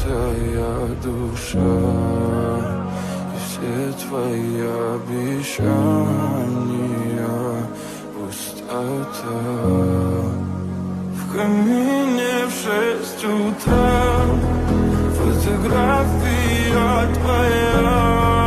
разбитая душа, и все твои обещания пустота. В камине в 6 утра фотография твоя.